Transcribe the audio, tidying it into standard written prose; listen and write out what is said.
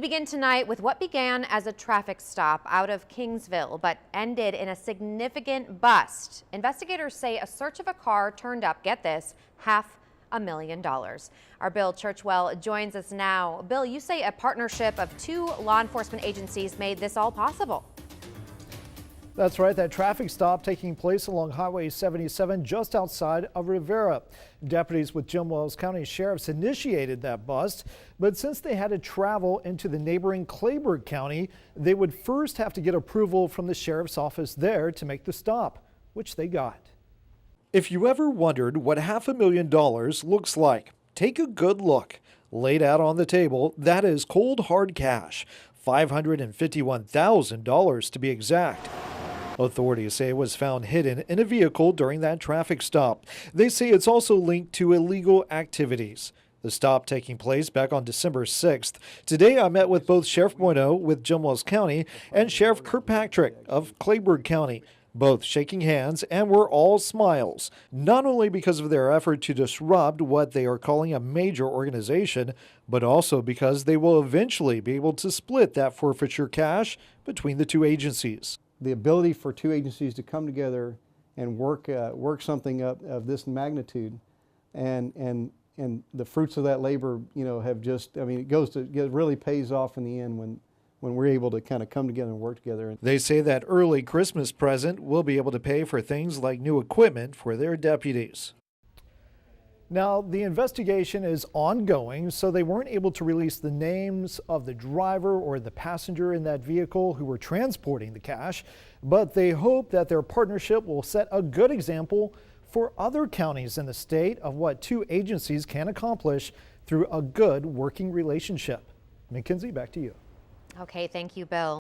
We begin tonight with what began as a traffic stop out of Kingsville, but ended in a significant bust. Investigators say a search of a car turned up, get this, $500,000. Our Bill Churchwell joins us now. Bill, you say a partnership of two law enforcement agencies made this all possible. That's right. That traffic stop taking place along Highway 77 just outside of Rivera. Deputies with Jim Wells County Sheriffs initiated that bust, but since they had to travel into the neighboring Clayburgh County, they would first have to get approval from the sheriff's office there to make the stop, which they got. If you ever wondered what $500,000 looks like, take a good look. Laid out on the table, that is cold hard cash, $551,000 to be exact. Authorities say it was found hidden in a vehicle during that traffic stop. They say it's also linked to illegal activities. The stop taking place back on December 6th. Today I met with both Sheriff Bueno with Jim Wells County and Sheriff Kirkpatrick of Clayburgh County, both shaking hands and were all smiles, not only because of their effort to disrupt what they are calling a major organization, but also because they will eventually be able to split that forfeiture cash between the two agencies. The ability for two agencies to come together and work something up of this magnitude, and the fruits of that labor, have just, it really pays off in the end when we're able to kind of come together and work together. They say that early Christmas present will be able to pay for things like new equipment for their deputies. Now, the investigation is ongoing, so they weren't able to release the names of the driver or the passenger in that vehicle who were transporting the cash, but they hope that their partnership will set a good example for other counties in the state of what two agencies can accomplish through a good working relationship. Mackenzie, back to you. Okay, thank you, Bill.